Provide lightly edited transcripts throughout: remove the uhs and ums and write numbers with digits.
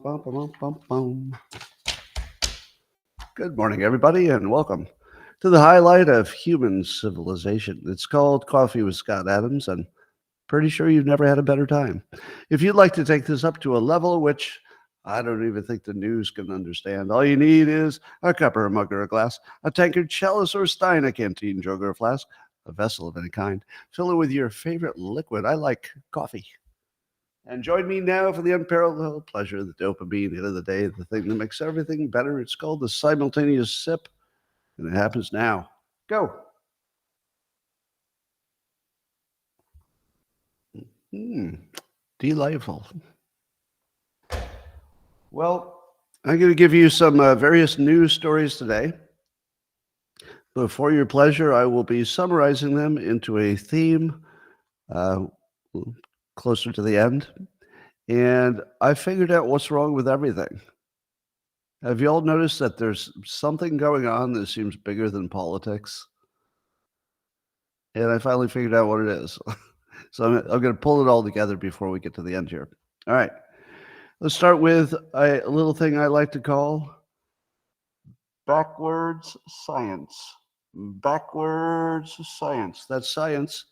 Good morning, everybody, and welcome to the highlight of human civilization. It's called Coffee with Scott Adams, and pretty sure you've never had a better time. If you'd like to take this up to a level which I don't even think the news can understand, all you need is a cup or a mug or a glass, a tankard, chalice or stein, a canteen, jug or a flask, a vessel of any kind. Fill it with your favorite liquid. I like coffee. And join me now for the unparalleled pleasure, the dopamine hit of the day, the thing that makes everything better. It's called the simultaneous sip, and it happens now. Go. Delightful. Well, I'm going to give you some various news stories today. But for your pleasure, I will be summarizing them into a theme closer to the end. And I figured out what's wrong with everything. Have you all noticed that there's something going on that seems bigger than politics? And I finally figured out what it is. So I'm going to pull it all together before we get to the end here. All right. Let's start with a little thing I like to call backwards science. Backwards science. That's science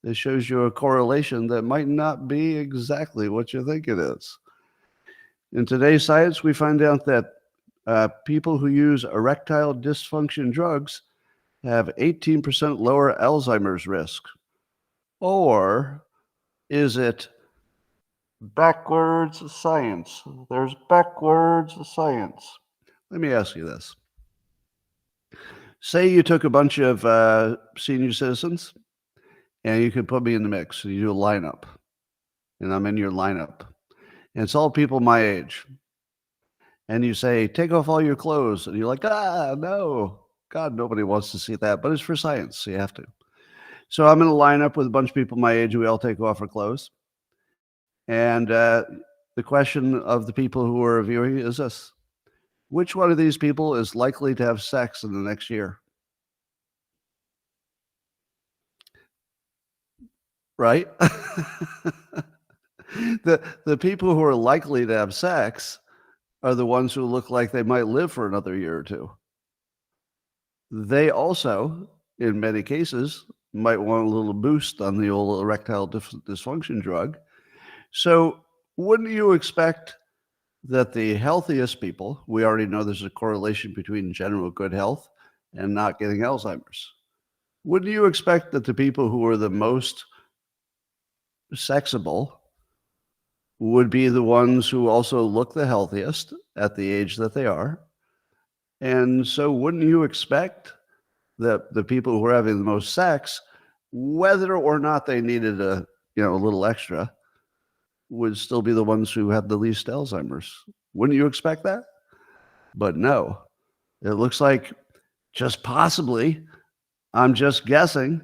that shows you a correlation that might not be exactly what you think it is. In today's science, we find out that people who use erectile dysfunction drugs have 18% lower Alzheimer's risk. Or is it backwards science? There's backwards science. Let me ask you this. Say you took a bunch of senior citizens and you could put me in the mix. So you do a lineup, and I'm in your lineup. And it's all people my age. And you say, take off all your clothes. And you're like, no. God, nobody wants to see that. But it's for science, so you have to. So I'm in a lineup with a bunch of people my age. We all take off our clothes. And the question of the people who are viewing is this. Which one of these people is likely to have sex in the next year? Right? The people who are likely to have sex are the ones who look like they might live for another year or two. They also, in many cases, might want a little boost on the old erectile dysfunction drug. So wouldn't you expect that the healthiest people, we already know there's a correlation between general good health and not getting Alzheimer's. Wouldn't you expect that the people who are the most sexable would be the ones who also look the healthiest at the age that they are? And so wouldn't you expect that the people who are having the most sex, whether or not they needed a little extra, would still be the ones who have the least Alzheimer's? Wouldn't you expect that? But no, it looks like just possibly, I'm just guessing,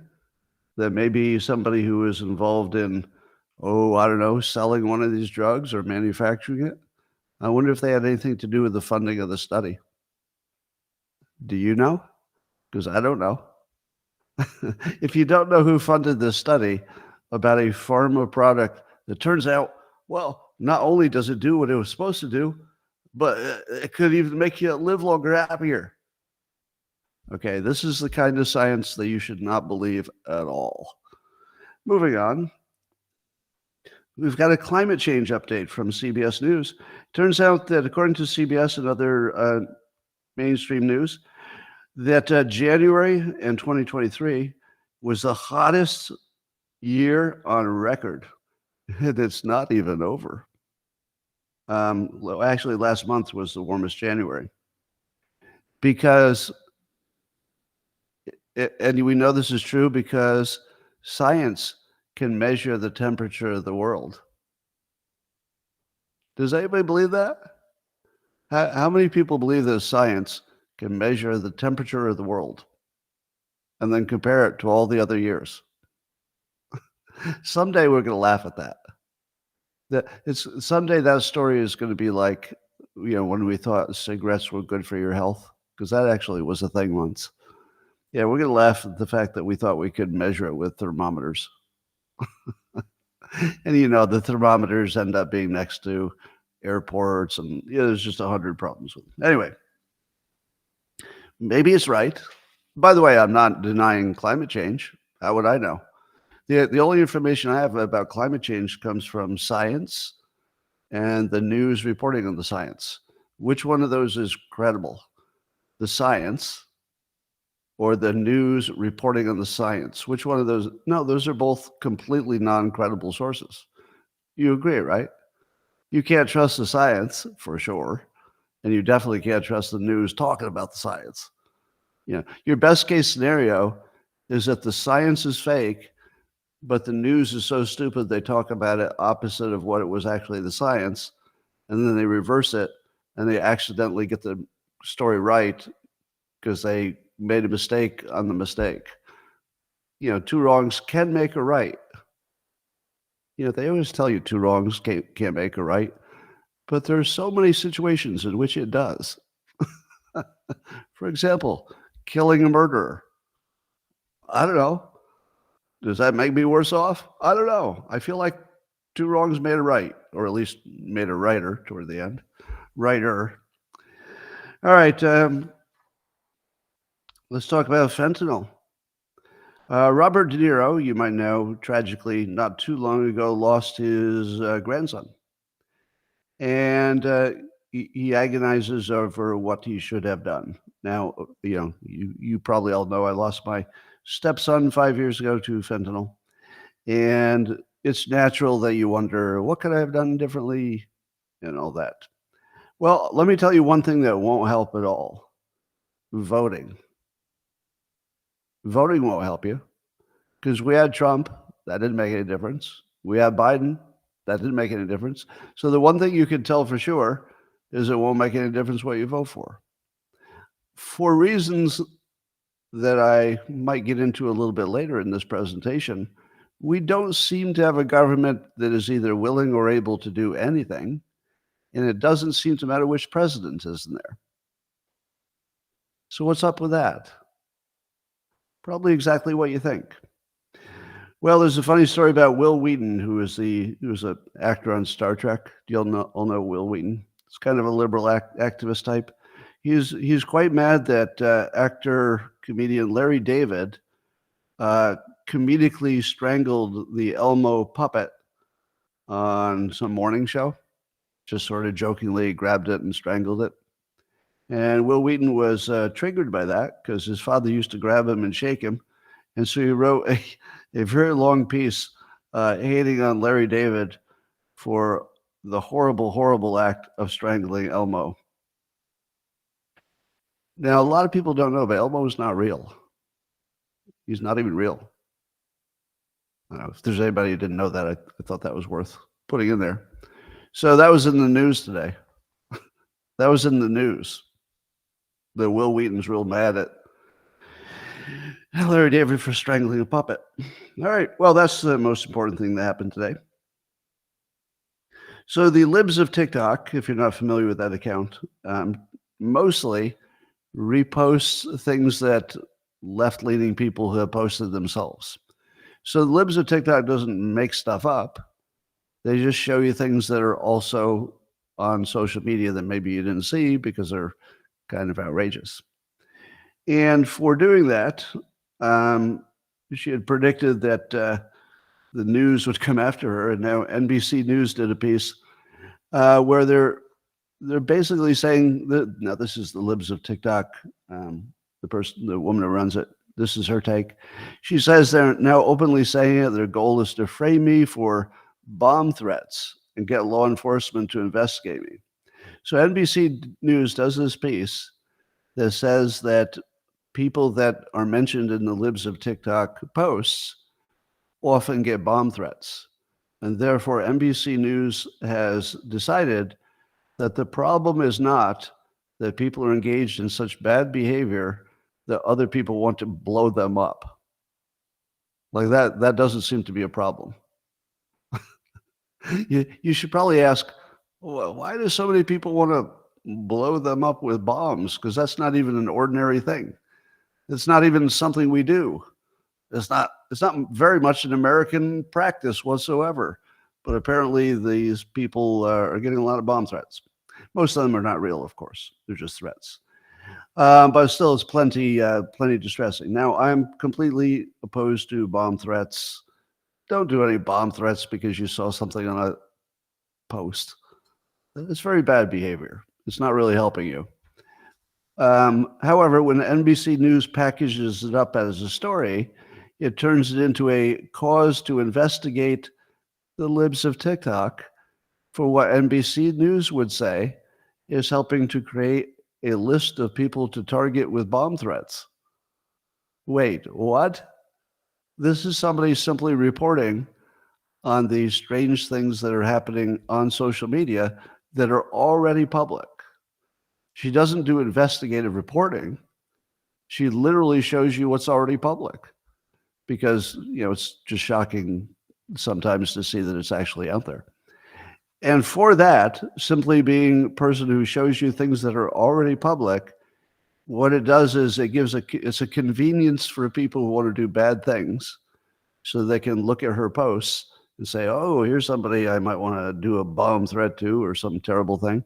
that maybe somebody who is involved in, selling one of these drugs or manufacturing it, I wonder if they had anything to do with the funding of the study. Do you know? Because I don't know. If you don't know who funded this study about a pharma product that turns out, well, not only does it do what it was supposed to do, but it could even make you live longer, happier. Okay, this is the kind of science that you should not believe at all. Moving on. We've got a climate change update from CBS News. Turns out that according to CBS and other mainstream news, that January in 2023 was the hottest year on record. And it's not even over. Actually, last month was the warmest January. Because, and we know this is true because science can measure the temperature of the world. Does anybody believe that? How many people believe that science can measure the temperature of the world and then compare it to all the other years? Someday we're going to laugh at that. Someday that story is going to be like, when we thought cigarettes were good for your health, because that actually was a thing once. Yeah, we're going to laugh at the fact that we thought we could measure it with thermometers. And the thermometers end up being next to airports, and there's just 100 problems with it. Anyway, maybe it's right. By the way, I'm not denying climate change. How would I know? The only information I have about climate change comes from science and the news reporting on the science. Which one of those is credible? The science or the news reporting on the science? Which one of those? No, those are both completely non-credible sources. You agree, right? You can't trust the science for sure, and you definitely can't trust the news talking about the science. Your best case scenario is that the science is fake, but the news is so stupid they talk about it opposite of what it was actually the science, and then they reverse it, and they accidentally get the story right because they made a mistake on the mistake. Two wrongs can make a right. They always tell you two wrongs can't make a right, but there's so many situations in which it does. For example, killing a murderer. I don't know. Does that make me worse off? I don't know. I feel like two wrongs made a right, or at least made a righter toward the end. Righter. All right. Let's talk about fentanyl. Robert De Niro, you might know, tragically, not too long ago, lost his grandson. And he agonizes over what he should have done. Now, you probably all know I lost my stepson 5 years ago to fentanyl. And it's natural that you wonder, what could I have done differently and all that. Well, let me tell you one thing that won't help at all. Voting. Voting won't help you because we had Trump. That didn't make any difference. We had Biden. That didn't make any difference. So the one thing you can tell for sure is it won't make any difference what you vote for. For reasons that I might get into a little bit later in this presentation, we don't seem to have a government that is either willing or able to do anything, and it doesn't seem to matter which president is in there. So what's up with that? Probably exactly what you think. Well, there's a funny story about Will Wheaton, who was an actor on Star Trek. Do you all know Will Wheaton? It's kind of a liberal activist type. He's quite mad that actor comedian Larry David comedically strangled the Elmo puppet on some morning show. Just sort of jokingly grabbed it and strangled it. And Will Wheaton was triggered by that because his father used to grab him and shake him. And so he wrote a very long piece hating on Larry David for the horrible, horrible act of strangling Elmo. Now, a lot of people don't know, but Elmo is not real. He's not even real. I don't know, if there's anybody who didn't know that, I thought that was worth putting in there. So that was in the news today. That was in the news. That Will Wheaton's real mad at Larry David for strangling a puppet. All right. Well, that's the most important thing that happened today. So the Libs of TikTok, if you're not familiar with that account, mostly reposts things that left-leaning people have posted themselves. So the Libs of TikTok doesn't make stuff up. They just show you things that are also on social media that maybe you didn't see because they're kind of outrageous. And for doing that, she had predicted that the news would come after her, and now NBC News did a piece where they're basically saying that now this is the Libs of TikTok, the woman who runs it. This is her take. She says they're now openly saying it. Their goal is to frame me for bomb threats and get law enforcement to investigate me. So NBC News does this piece that says that people that are mentioned in the Libs of TikTok posts often get bomb threats. And therefore, NBC News has decided that the problem is not that people are engaged in such bad behavior that other people want to blow them up. Like that doesn't seem to be a problem. You should probably ask, well, why do so many people want to blow them up with bombs? Because that's not even an ordinary thing. It's not even something we do. It's not very much an American practice whatsoever. but apparently these people are getting a lot of bomb threats. Most of them are not real, of course. They're just threats. But still, it's plenty distressing. Now, I'm completely opposed to bomb threats. Don't do any bomb threats because you saw something on a post. It's very bad behavior. It's not really helping you. However, when NBC News packages it up as a story, it turns it into a cause to investigate the libs of TikTok for what NBC News would say is helping to create a list of people to target with bomb threats. Wait, what? This is somebody simply reporting on the strange things that are happening on social media that are already public. She doesn't do investigative reporting. She literally shows you what's already public because, it's just shocking sometimes to see that it's actually out there. And for that, simply being a person who shows you things that are already public, what it does is it's a convenience for people who want to do bad things so they can look at her posts and say, oh, here's somebody I might want to do a bomb threat to or some terrible thing.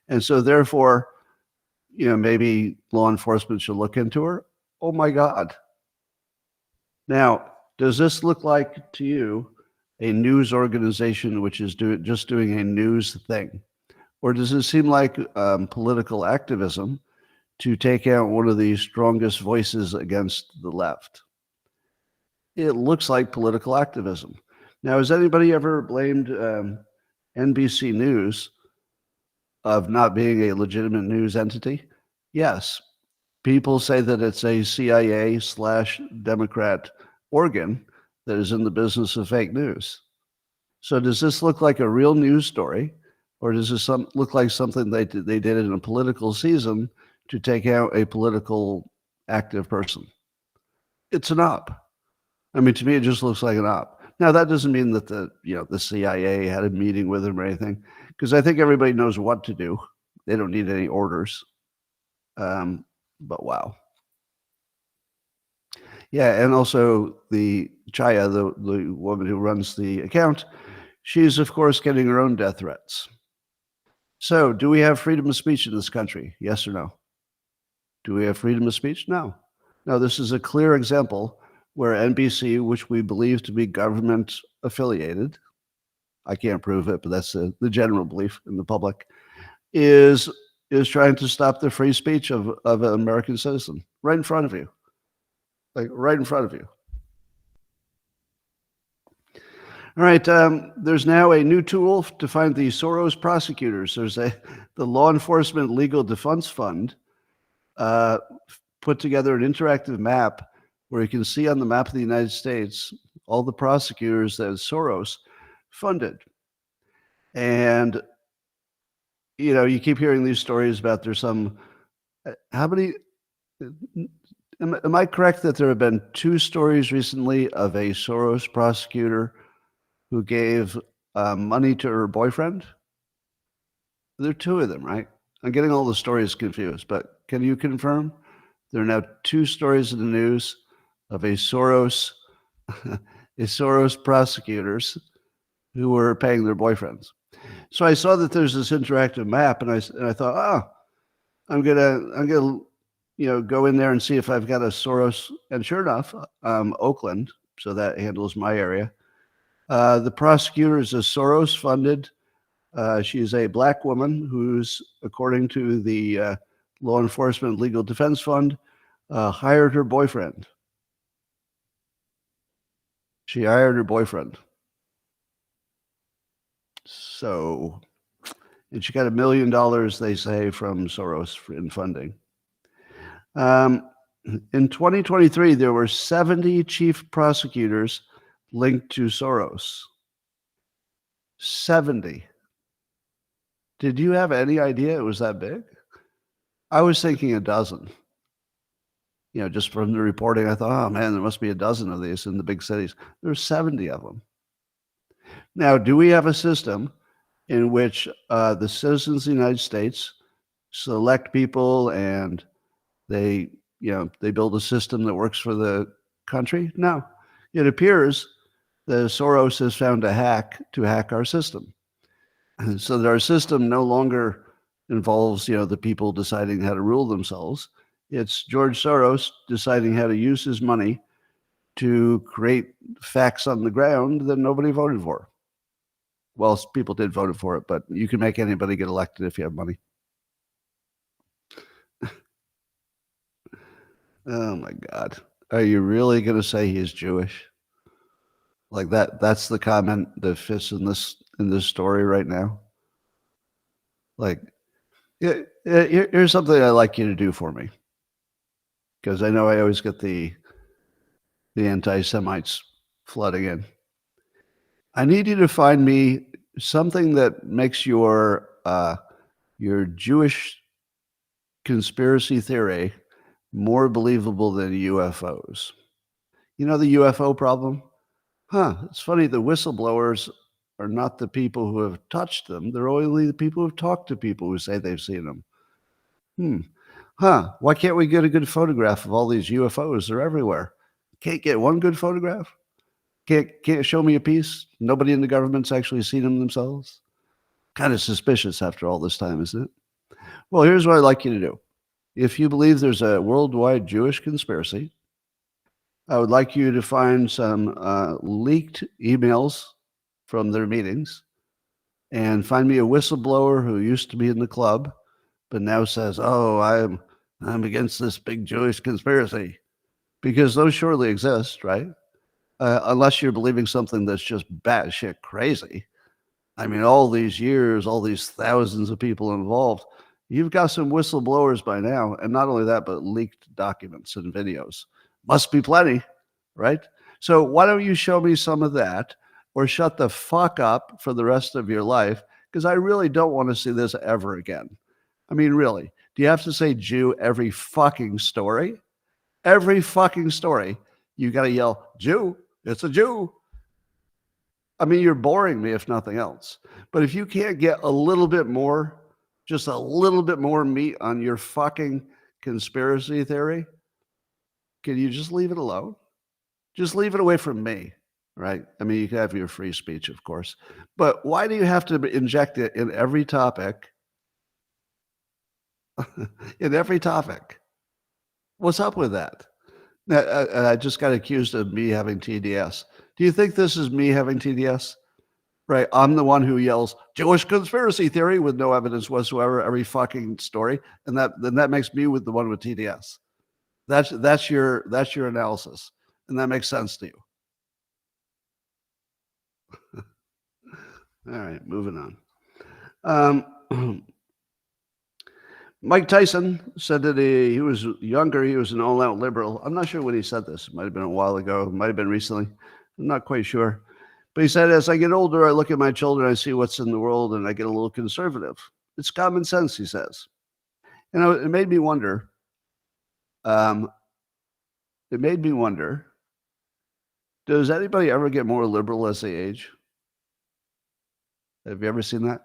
And so therefore, maybe law enforcement should look into her. Oh my God. Now, does this look like to you a news organization which is just doing a news thing? Or does it seem like political activism to take out one of the strongest voices against the left? It looks like political activism. Now, has anybody ever blamed NBC News of not being a legitimate news entity? Yes. People say that it's a CIA/Democrat organ that is in the business of fake news. So does this look like a real news story, or does this look like something they did in a political season to take out a political active person? It's an op. I mean, to me, it just looks like an op. Now, that doesn't mean that the CIA had a meeting with him or anything, because I think everybody knows what to do. They don't need any orders. But wow. Yeah, and also the Chaya, the woman who runs the account, she's, of course, getting her own death threats. So do we have freedom of speech in this country? Yes or no? Do we have freedom of speech? No. No, this is a clear example where NBC, which we believe to be government affiliated, I can't prove it, but that's the general belief in the public, is trying to stop the free speech of an American citizen right in front of you. Like right in front of you. All right, there's now a new tool to find the Soros prosecutors. There's the Law Enforcement Legal Defense Fund put together an interactive map where you can see on the map of the United States all the prosecutors that Soros funded. And, you keep hearing these stories about there's some, how many, am I correct that there have been 2 stories recently of a Soros prosecutor who gave money to her boyfriend? There are 2 of them, right? I'm getting all the stories confused, but can you confirm? There are now 2 stories in the news of a Soros prosecutors who were paying their boyfriends. So I saw that there's this interactive map, and I thought, I'm gonna go in there and see if I've got a Soros. And sure enough, Oakland, so that handles my area. The prosecutor is a Soros funded. She's a Black woman who's, according to the Law Enforcement Legal Defense Fund, hired her boyfriend. She hired her boyfriend. So, and she got $1 million, they say, from Soros in funding. In 2023, there were 70 chief prosecutors linked to Soros. 70. Did you have any idea it was that big? I was thinking a dozen. Just from the reporting, I thought, oh man, there must be a dozen of these in the big cities. There's 70 of them. Now, do we have a system in which the citizens of the United States select people and they build a system that works for the country? No. It appears The Soros has found a hack to hack our system, so that our system no longer involves, the people deciding how to rule themselves. It's George Soros deciding how to use his money to create facts on the ground that nobody voted for. Well, people did vote for it, but you can make anybody get elected if you have money. Oh my God. Are you really going to say he's Jewish? Like that's the comment that fits in this story right now. Like, here's something I'd like you to do for me, because I know I always get the anti-Semites flooding in. I need you to find me something that makes your Jewish conspiracy theory more believable than UFOs. You know the UFO problem? It's funny, the whistleblowers are not the people who have touched them. They're only the people who've talked to people who say they've seen them. Why can't we get a good photograph of all these UFOs? They're everywhere. Can't get one good photograph? Can't show me a piece? Nobody in the government's actually seen them themselves? Kind of suspicious after all this time, isn't it? Well, here's what I'd like you to do. If you believe there's a worldwide Jewish conspiracy, I would like you to find some leaked emails from their meetings and find me a whistleblower who used to be in the club, but now says, "Oh, I'm against this big Jewish conspiracy," because those surely exist, right? Unless you're believing something that's just batshit crazy. I mean, all these years, all these thousands of people involved, you've got some whistleblowers by now, and not only that, but leaked documents and videos. Must be plenty, right? So why don't you show me some of that, or shut the fuck up for the rest of your life, because I really don't want to see this ever again. I mean, really, do you have to say Jew every fucking story? Every fucking story, you got to yell, Jew, it's a Jew. I mean, you're boring me if nothing else. But if you can't get a little bit more, just a little bit more meat on your fucking conspiracy theory, can you just leave it alone? Just leave it away from me, right? I mean, you can have your free speech, of course. But why do you have to inject it in every topic? In every topic. What's up with that? I just got accused of me having TDS. Do you think this is me having TDS? Right? I'm the one who yells Jewish conspiracy theory with no evidence whatsoever every fucking story, and that makes me with the one with TDS. That's your analysis, and that makes sense to you. All right, moving on. Mike Tyson said that he was younger. He was an all-out liberal. I'm not sure when he said this. It might have been a while ago. It might have been recently. I'm not quite sure. But he said, as I get older, I look at my children, I see what's in the world, and I get a little conservative. It's common sense, he says. And it made me wonder. Does anybody ever get more liberal as they age? Have you ever seen that?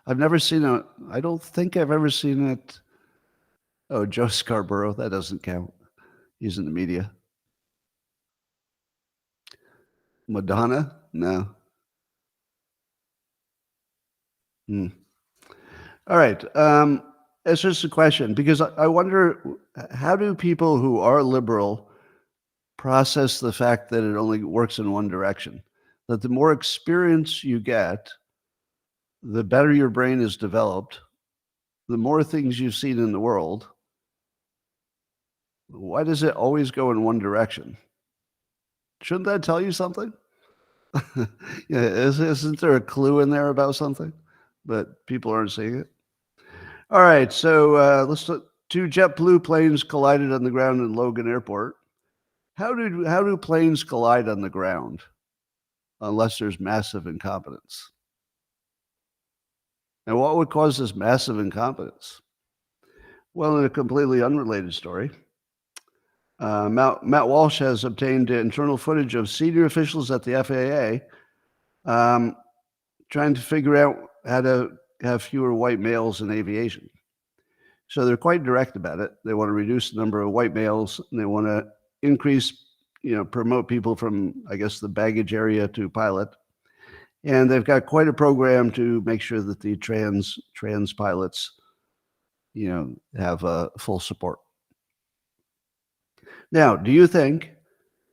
I've never seen it. I don't think I've ever seen it. Oh, Joe Scarborough. That doesn't count. He's in the media. Madonna? No. All right. It's just a question, because I wonder, how do people who are liberal process the fact that it only works in one direction? That the more experience you get, the better your brain is developed, the more things you've seen in the world. Why does it always go in one direction? Shouldn't that tell you something? Isn't there a clue in there about something? But people aren't seeing it. All right, so let's look. 2 JetBlue planes collided on the ground in Logan Airport. How do planes collide on the ground unless there's massive incompetence? And what would cause this massive incompetence? Well, in a completely unrelated story, Matt Walsh has obtained internal footage of senior officials at the FAA trying to figure out how to have fewer white males in aviation. So they're quite direct about it. They want to reduce the number of white males, and they want to increase promote people from, I guess, the baggage area to pilot. And they've got quite a program to make sure that the trans pilots, have full support. Now, do you think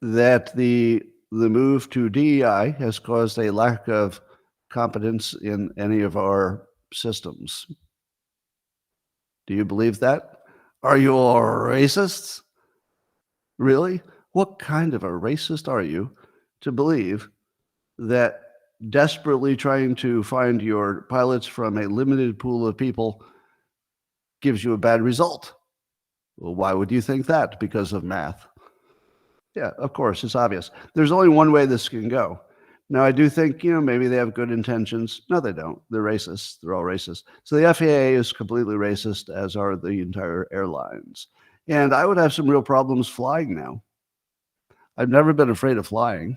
that the move to DEI has caused a lack of competence in any of our systems? Do you believe that? Are you all racists? Really? What kind of a racist are you to believe that desperately trying to find your pilots from a limited pool of people gives you a bad result? Well, why would you think that? Because of math. Yeah, of course, it's obvious. There's only one way this can go. Now, I do think, maybe they have good intentions. No, they don't. They're racist. They're all racist. So the FAA is completely racist, as are the entire airlines. And I would have some real problems flying now. I've never been afraid of flying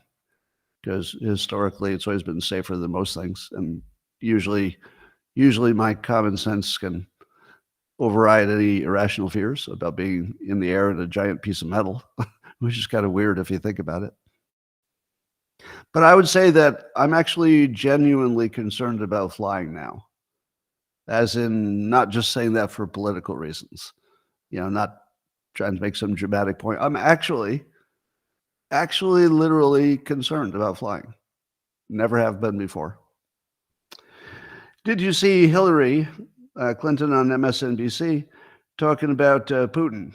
because historically it's always been safer than most things. And usually my common sense can override any irrational fears about being in the air in a giant piece of metal, which is kind of weird if you think about it. But I would say that I'm actually genuinely concerned about flying now, as in not just saying that for political reasons, not trying to make some dramatic point. I'm actually literally concerned about flying. Never have been before. Did you see Hillary Clinton on MSNBC talking about Putin?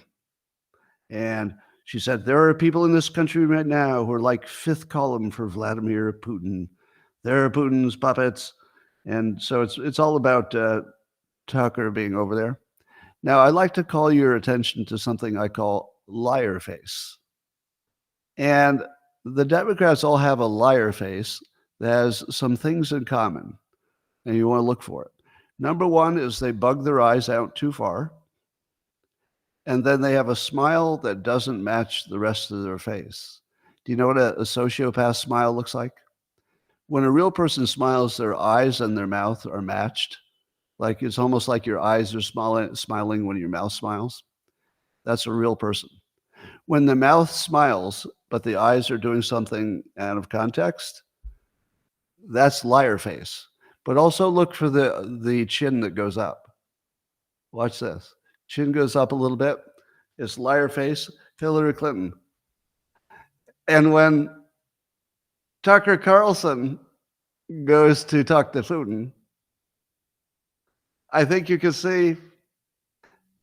And she said, there are people in this country right now who are like fifth column for Vladimir Putin. They're Putin's puppets. And so it's all about Tucker being over there. Now, I'd like to call your attention to something I call liar face. And the Democrats all have a liar face that has some things in common, and you want to look for it. Number one is they bug their eyes out too far. And then they have a smile that doesn't match the rest of their face. Do you know what a sociopath smile looks like? When a real person smiles, their eyes and their mouth are matched. Like it's almost like your eyes are smiling when your mouth smiles. That's a real person. When the mouth smiles, but the eyes are doing something out of context, that's liar face. But also look for the chin that goes up. Watch this. Chin goes up a little bit. It's liar face, Hillary Clinton. And when Tucker Carlson goes to talk to Putin, I think you can see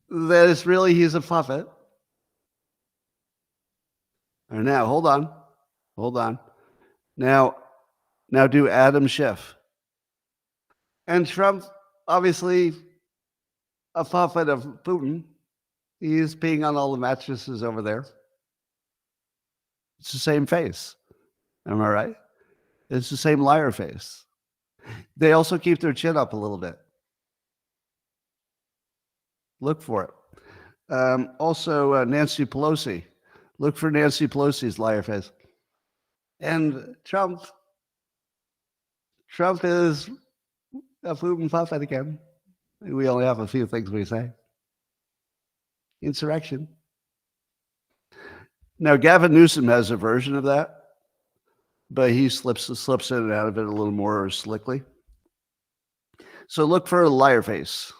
that it's really he's a puppet. Or now, hold on. Now do Adam Schiff. And Trump, obviously, a puppet of Putin. He's peeing on all the mattresses over there. It's the same face. Am I right? It's the same liar face. They also keep their chin up a little bit. Look for it. Also, Nancy Pelosi. Look for Nancy Pelosi's liar face. And Trump is a Putin puppet again. We only have a few things we say. Insurrection. Now, Gavin Newsom has a version of that, but he slips in and out of it a little more slickly. So look for a liar face.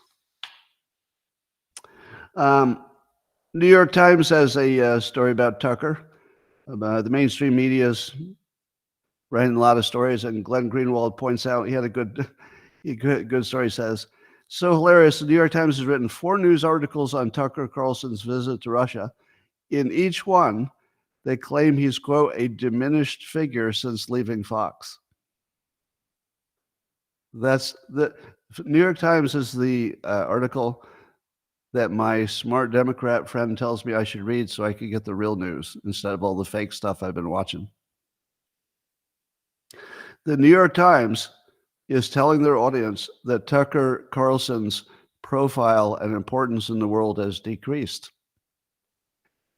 New York Times has a story about Tucker. The mainstream media's writing a lot of stories, and Glenn Greenwald points out he had a good story. Says, so hilarious. The New York Times has written 4 news articles on Tucker Carlson's visit to Russia. In each one, they claim he's, quote, a diminished figure since leaving Fox. That's the New York Times is the article that my smart Democrat friend tells me I should read so I can get the real news instead of all the fake stuff I've been watching. The New York Times is telling their audience that Tucker Carlson's profile and importance in the world has decreased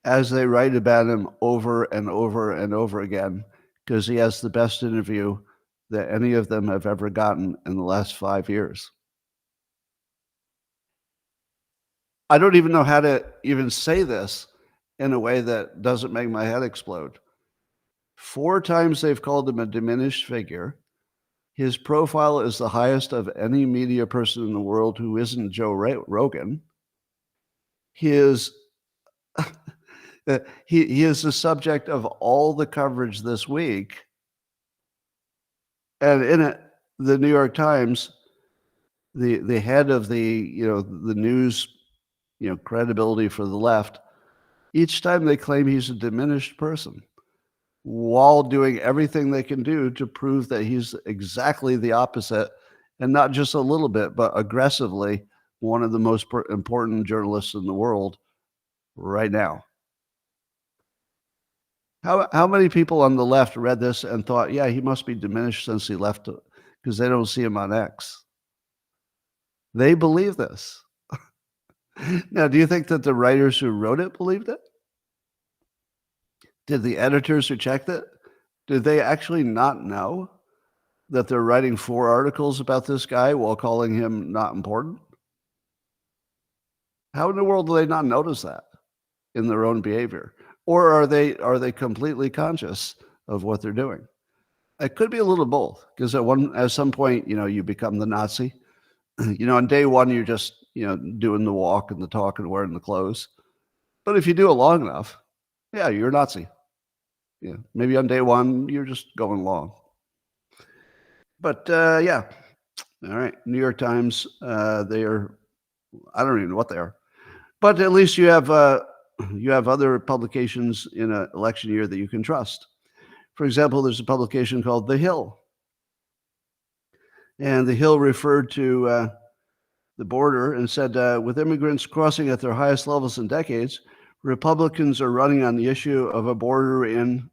as they write about him over and over and over again, because he has the best interview that any of them have ever gotten in the last 5 years. I don't even know how to even say this in a way that doesn't make my head explode. 4 times they've called him a diminished figure. His profile is the highest of any media person in the world who isn't Joe Rogan. His he is the subject of all the coverage this week. And in it, the New York Times, the head of the news, credibility for the left, each time they claim he's a diminished person, while doing everything they can do to prove that he's exactly the opposite, and not just a little bit, but aggressively one of the most important journalists in the world right now. How many people on the left read this and thought, yeah, he must be diminished since he left, because they don't see him on X? They believe this. Now, do you think that the writers who wrote it believed it? Did the editors who checked it, did they actually not know that they're writing 4 articles about this guy while calling him not important? How in the world do they not notice that in their own behavior? Or are they completely conscious of what they're doing? It could be a little both, because at some point, you become the Nazi. On day one, you're just, doing the walk and the talk and wearing the clothes. But if you do it long enough, yeah, you're a Nazi. Yeah, maybe on day one, you're just going along. But yeah, all right. New York Times, they are, I don't even know what they are. But at least you have other publications in an election year that you can trust. For example, there's a publication called The Hill. And The Hill referred to the border and said, with immigrants crossing at their highest levels in decades, Republicans are running on the issue of a border in,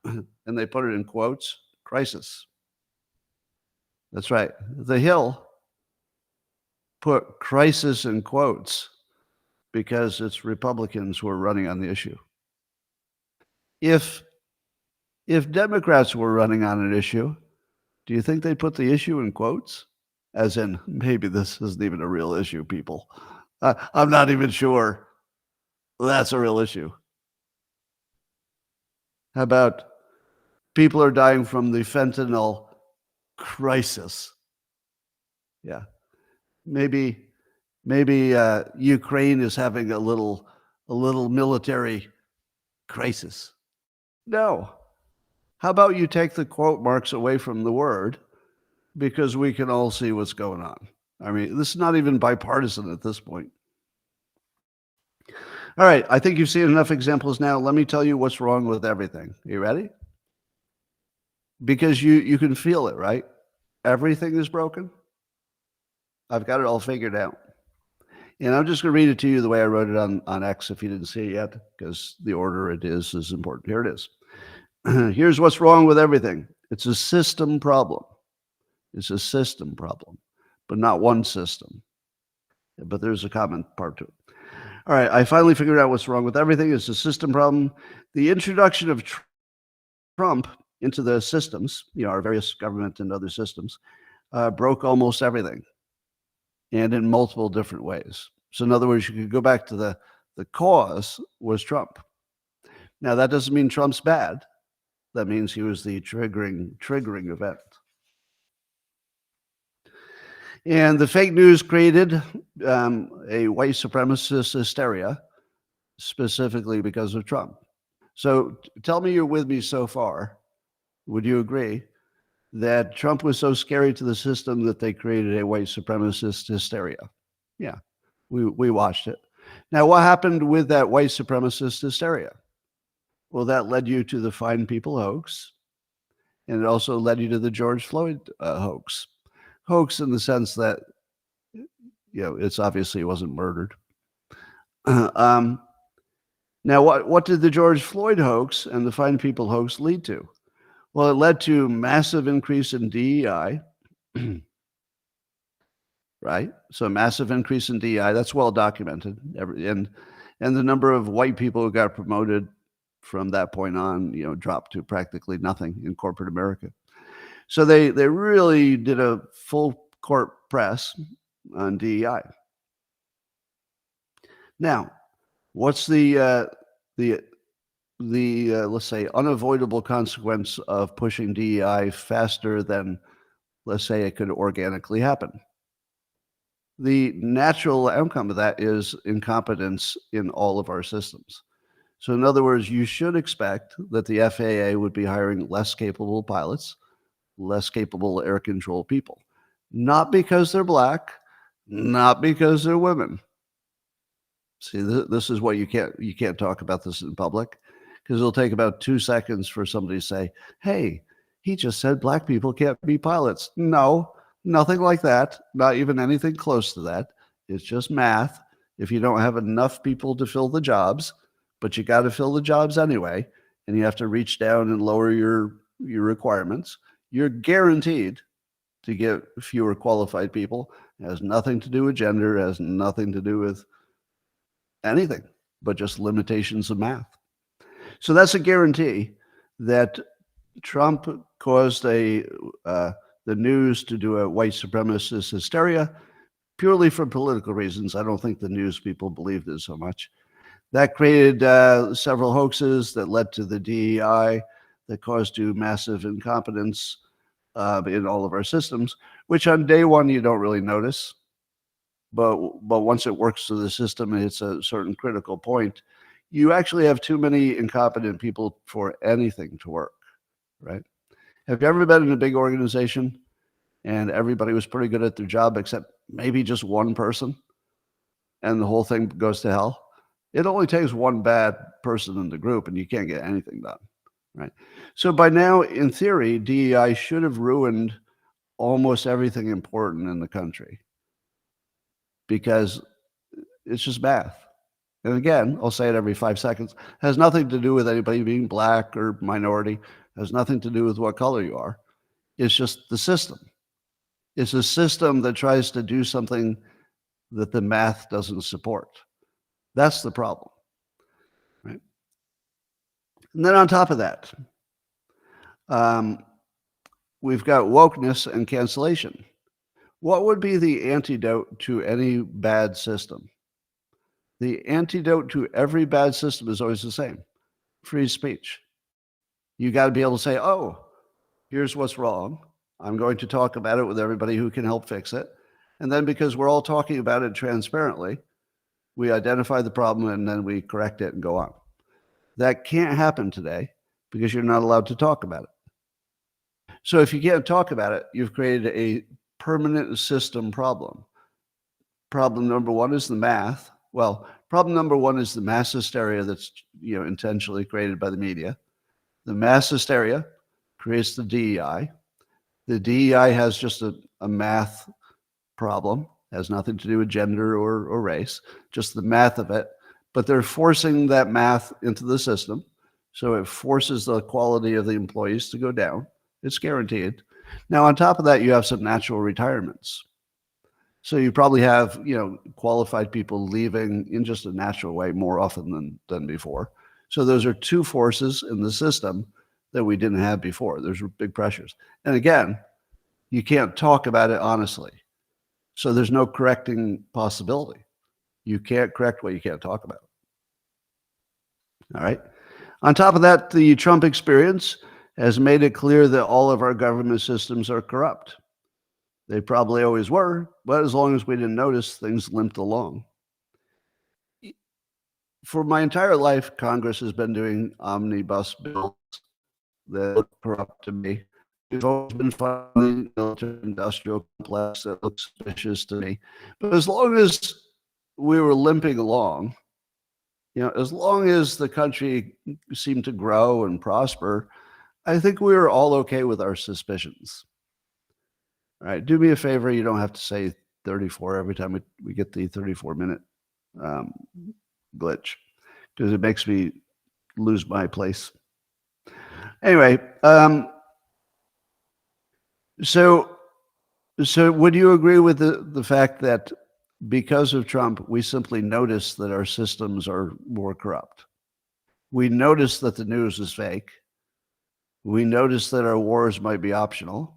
and they put it in quotes, crisis. That's right. The Hill put crisis in quotes because it's Republicans who are running on the issue. If Democrats were running on an issue, do you think they'd put the issue in quotes? As in, maybe this isn't even a real issue, people. I'm not even sure that's a real issue. How about people are dying from the fentanyl crisis? Yeah. Maybe Ukraine is having a little military crisis. No. How about you take the quote marks away from the word, because we can all see what's going on. I mean, this is not even bipartisan at this point. All right, I think you've seen enough examples now. Let me tell you what's wrong with everything. You ready? Because you can feel it, right? Everything is broken. I've got it all figured out. And I'm just going to read it to you the way I wrote it on X if you didn't see it yet, because the order it is important. Here it is. Here's what's wrong with everything. It's a system problem. It's a system problem, but not one system. But there's a common part to it. All right, I finally figured out what's wrong with everything. It's a system problem. The introduction of Trump into the systems, our various government and other systems, broke almost everything, and in multiple different ways. So in other words, you could go back to the cause was Trump. Now, that doesn't mean Trump's bad. That means he was the triggering event. And the fake news created a white supremacist hysteria, specifically because of Trump. So tell me you're with me so far. Would you agree that Trump was so scary to the system that they created a white supremacist hysteria? Yeah, we watched it. Now, what happened with that white supremacist hysteria? Well, that led you to the Fine People hoax, and it also led you to the George Floyd hoax. Hoax in the sense that, it's obviously he wasn't murdered. Now, what did the George Floyd hoax and the Fine People hoax lead to? Well, it led to massive increase in DEI, right? So massive increase in DEI, that's well documented. And the number of white people who got promoted from that point on, dropped to practically nothing in corporate America. So they really did a full court press on DEI. Now, what's the let's say, unavoidable consequence of pushing DEI faster than, let's say, it could organically happen. The natural outcome of that is incompetence in all of our systems. So in other words, you should expect that the FAA would be hiring less capable pilots, less capable air control people, not because they're black, not because they're women. See, this is what you can't talk about this in public, because it'll take about 2 seconds for somebody to say, hey, he just said black people can't be pilots. No, nothing like that, not even anything close to that. It's just math. If you don't have enough people to fill the jobs, but you got to fill the jobs anyway, and you have to reach down and lower your requirements, you're guaranteed to get fewer qualified people. It has nothing to do with gender, it has nothing to do with anything, but just limitations of math. So that's a guarantee that Trump caused the news to do a white supremacist hysteria purely for political reasons. I don't think the news people believed it so much. That created several hoaxes that led to the DEI that caused you massive incompetence in all of our systems, which on day one you don't really notice. But once it works through the system and it's a certain critical point, you actually have too many incompetent people for anything to work, right? Have you ever been in a big organization and everybody was pretty good at their job except maybe just one person and the whole thing goes to hell? It only takes one bad person in the group and you can't get anything done, right? So by now, in theory, DEI should have ruined almost everything important in the country because it's just math. And again, I'll say it every 5 seconds, it has nothing to do with anybody being black or minority, it has nothing to do with what color you are. It's just the system. It's a system that tries to do something that the math doesn't support. That's the problem, right? And then on top of that, we've got wokeness and cancellation. What would be the antidote to any bad system? The antidote to every bad system is always the same: free speech. You got to be able to say, oh, here's what's wrong. I'm going to talk about it with everybody who can help fix it. And then because we're all talking about it transparently, we identify the problem and then we correct it and go on. That can't happen today because you're not allowed to talk about it. So if you can't talk about it, you've created a permanent system problem. Problem number one is the math. Well, problem number one is the mass hysteria that's intentionally created by the media. The mass hysteria creates the DEI. The DEI has just a math problem, has nothing to do with gender or race, just the math of it. But they're forcing that math into the system, so it forces the quality of the employees to go down. It's guaranteed. Now, on top of that, you have some natural retirements. So you probably have, qualified people leaving in just a natural way more often than before. So those are two forces in the system that we didn't have before. There's big pressures. And again, you can't talk about it honestly. So there's no correcting possibility. You can't correct what you can't talk about. All right. On top of that, the Trump experience has made it clear that all of our government systems are corrupt. They probably always were, but as long as we didn't notice, things limped along. For my entire life, Congress has been doing omnibus bills that look corrupt to me. We've always been funding the military-industrial complex that looks suspicious to me. But as long as we were limping along, as long as the country seemed to grow and prosper, I think we were all okay with our suspicions. All right, do me a favor. You don't have to say 34 every time we get the 34-minute glitch, because it makes me lose my place. Anyway, so would you agree with the fact that because of Trump, we simply notice that our systems are more corrupt? We notice that the news is fake. We notice that our wars might be optional,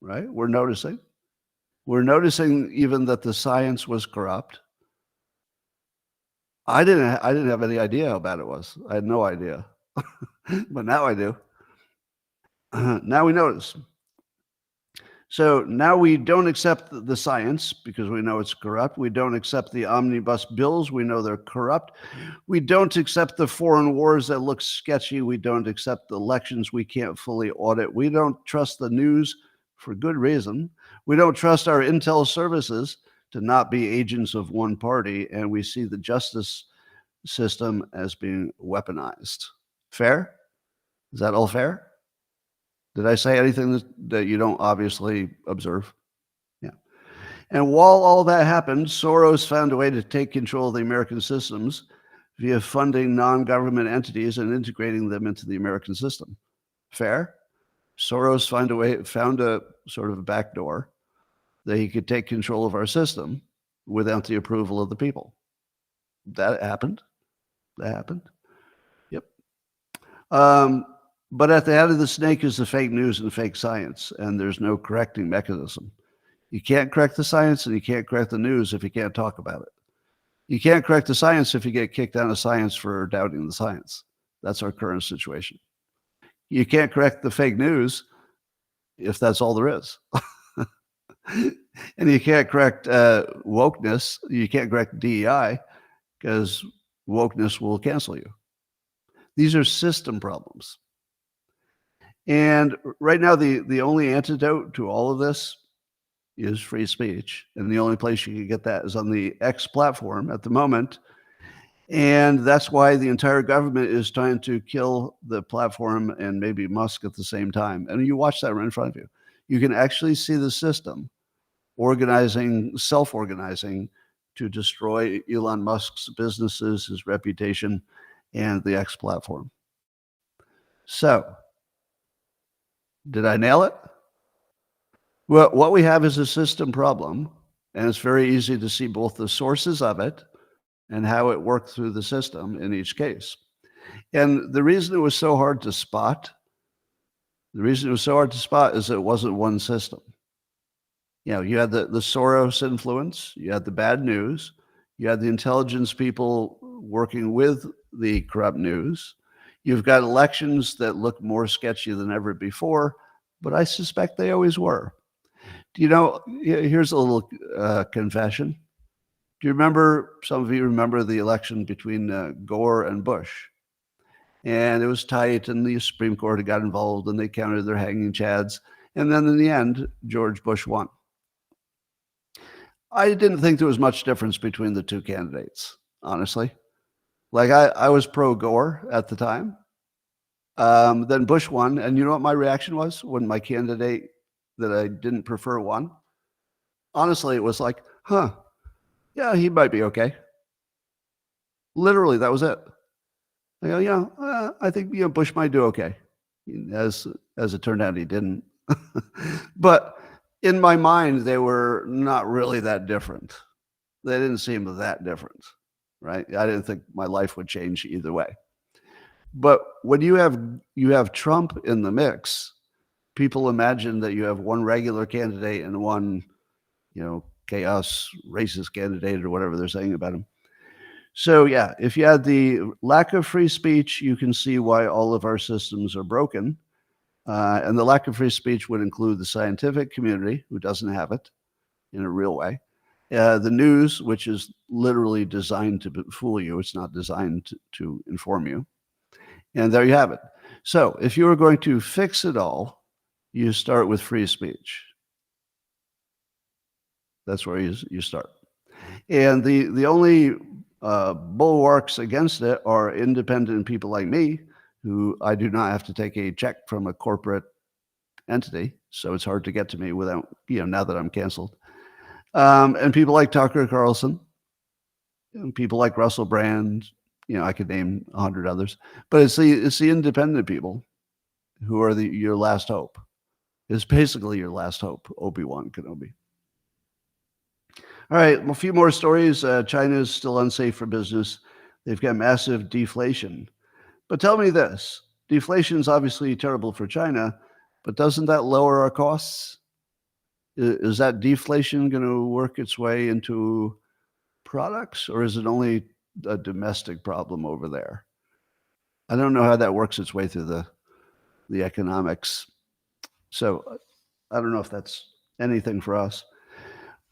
right? We're noticing. We're noticing even that the science was corrupt. I didn't have any idea how bad it was. I had no idea. but now I do. Now we notice. So now we don't accept the science because we know it's corrupt. We don't accept the omnibus bills. We know they're corrupt. We don't accept the foreign wars that look sketchy. We don't accept the elections we can't fully audit. We don't trust the news for good reason. We don't trust our intel services to not be agents of one party. And we see the justice system as being weaponized. Fair? Is that all fair? Did I say anything that you don't obviously observe? Yeah. And while all that happened, Soros found a way to take control of the American systems via funding non-government entities and integrating them into the American system. Fair? Soros found a sort of a backdoor that he could take control of our system without the approval of the people. That happened. That happened. Yep. But at the head of the snake is the fake news and fake science, and there's no correcting mechanism. You can't correct the science and you can't correct the news if you can't talk about it. You can't correct the science if you get kicked out of science for doubting the science. That's our current situation. You can't correct the fake news if that's all there is. And you can't correct wokeness. You can't correct DEI because wokeness will cancel you. These are system problems. And right now, the only antidote to all of this is free speech. And the only place you can get that is on the X platform at the moment. And that's why the entire government is trying to kill the platform and maybe Musk at the same time. And you watch that right in front of you. You can actually see the system organizing, self-organizing to destroy Elon Musk's businesses, his reputation, and the X platform. So, did I nail it? Well, what we have is a system problem, and it's very easy to see both the sources of it and how it worked through the system in each case. And the reason it was so hard to spot, is it wasn't one system. You know, you had the Soros influence, you had the bad news, you had the intelligence people working with the corrupt news. You've got elections that look more sketchy than ever before, but I suspect they always were. Do you know, here's a little confession. Do you remember, some of you remember the election between Gore and Bush? And it was tight, and the Supreme Court got involved, and they counted their hanging chads. And then in the end, George Bush won. I didn't think there was much difference between the two candidates, honestly. Like, I was pro-Gore at the time. Then Bush won, and you know what my reaction was when my candidate that I didn't prefer won? Honestly, it was like, yeah, he might be okay. Literally, that was it. I go, yeah, I think Bush might do okay. As it turned out, he didn't. But in my mind, they were not really that different. They didn't seem that different, right? I didn't think my life would change either way. But when you have Trump in the mix, people imagine that you have one regular candidate and one, chaos racist candidate or whatever they're saying about him. So yeah, if you had the lack of free speech, you can see why all of our systems are broken. And the lack of free speech would include the scientific community, who doesn't have it in a real way. The news, which is literally designed to fool you. It's not designed to inform you. And there you have it. So if you were going to fix it all, you start with free speech. That's where you start. And the only bulwarks against it are independent people like me, who I do not have to take a check from a corporate entity. So it's hard to get to me without, now that I'm canceled. And people like Tucker Carlson, and people like Russell Brand, I could name 100 others, but it's the independent people who are your last hope. It's basically your last hope, Obi-Wan Kenobi. All right, a few more stories. China is still unsafe for business. They've got massive deflation. But tell me this, deflation is obviously terrible for China, but doesn't that lower our costs? Is that deflation going to work its way into products, or is it only a domestic problem over there? I don't know how that works its way through the economics. So I don't know if that's anything for us.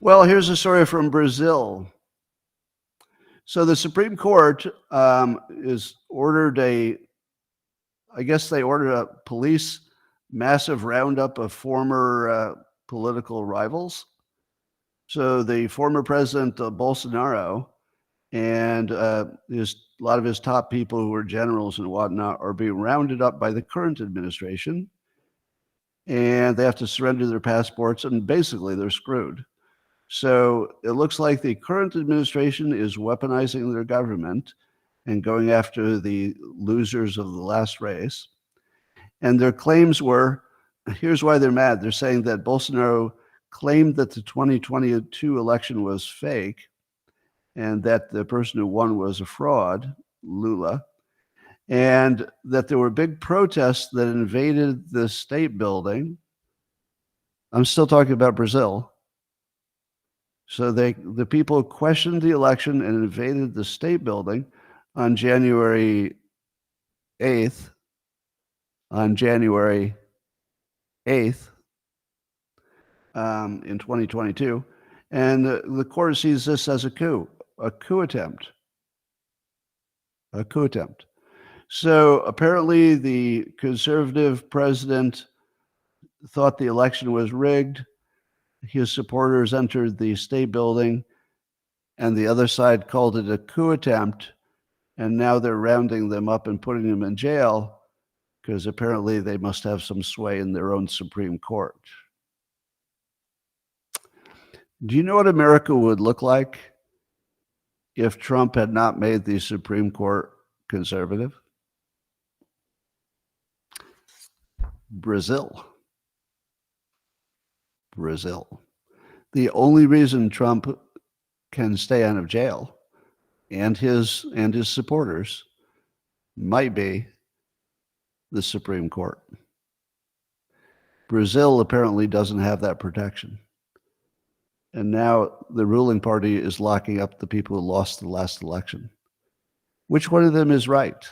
Well, here's a story from Brazil. So the Supreme Court is ordered I guess they ordered a police massive roundup of former political rivals. So the former president Bolsonaro and a lot of his top people who were generals and whatnot are being rounded up by the current administration, and they have to surrender their passports, and basically they're screwed. So it looks like the current administration is weaponizing their government and going after the losers of the last race. And their claims were, here's why they're mad. They're saying that Bolsonaro claimed that the 2022 election was fake and that the person who won was a fraud, Lula, and that there were big protests that invaded the state building. I'm still talking about Brazil. So the people questioned the election and invaded the state building on January 8th. In 2022. And the court sees this as a coup attempt. So apparently the conservative president thought the election was rigged. His supporters entered the state building, and the other side called it a coup attempt, and now they're rounding them up and putting them in jail because apparently they must have some sway in their own Supreme Court. Do you know what America would look like if Trump had not made the Supreme Court conservative? Brazil. The only reason Trump can stay out of jail and his supporters might be the Supreme Court. Brazil apparently doesn't have that protection. And now the ruling party is locking up the people who lost the last election. Which one of them is right?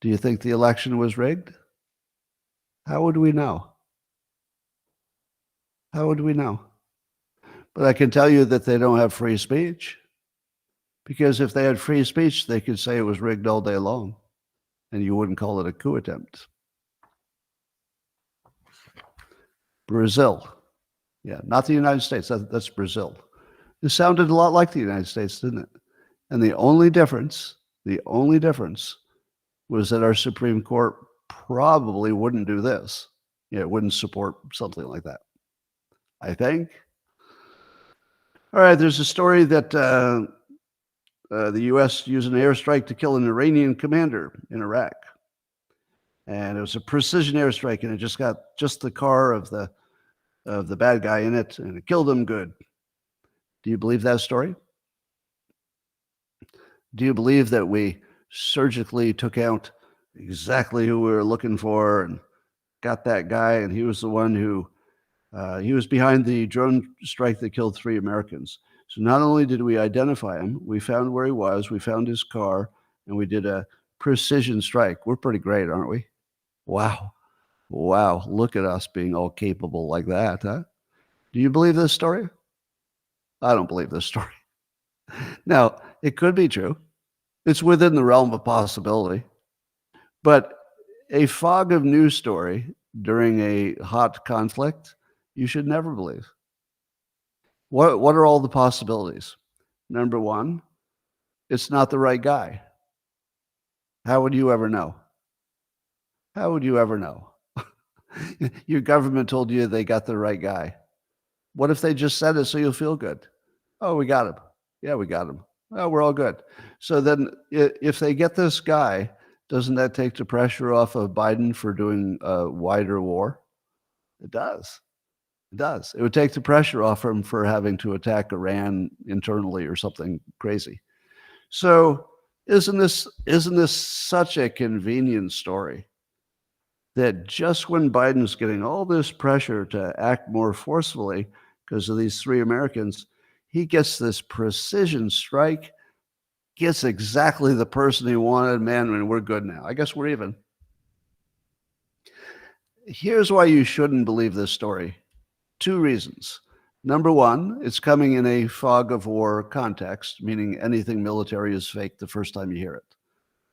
Do you think the election was rigged? How would we know? But I can tell you that they don't have free speech, because if they had free speech, they could say it was rigged all day long, and you wouldn't call it a coup attempt. Brazil. Yeah, not the United States. That's Brazil. It sounded a lot like the United States, didn't it? And the only difference was that our Supreme Court probably wouldn't do this. It wouldn't support something like that, I think. All right, there's a story that the U.S. used an airstrike to kill an Iranian commander in Iraq. And it was a precision airstrike, and it just got the car of the bad guy in it, and it killed him good. Do you believe that story? Do you believe that we surgically took out exactly who we were looking for and got that guy, and he was the one who he was behind the drone strike that killed 3 Americans? So not only did we identify him, we found where he was, we found his car, and we did a precision strike. We're pretty great, aren't we? Wow, look at us being all capable like that, huh? Do you believe this story? I don't believe this story. Now, it could be true. It's within the realm of possibility. But a fog of news story during a hot conflict, you should never believe. What are all the possibilities? Number one, it's not the right guy. How would you ever know? Your government told you they got the right guy. What if they just said it so you'll feel good? Oh, we got him. Yeah, we got him. Oh, we're all good. So then if they get this guy, doesn't that take the pressure off of Biden for doing a wider war? It does. It would take the pressure off him for having to attack Iran internally or something crazy. So isn't this such a convenient story that just when Biden's getting all this pressure to act more forcefully because of these 3 Americans, he gets this precision strike gets exactly the person he wanted. Man, we're good now. I guess we're even. Here's why you shouldn't believe this story. 2 reasons. Number one, it's coming in a fog of war context, meaning anything military is fake the first time you hear it.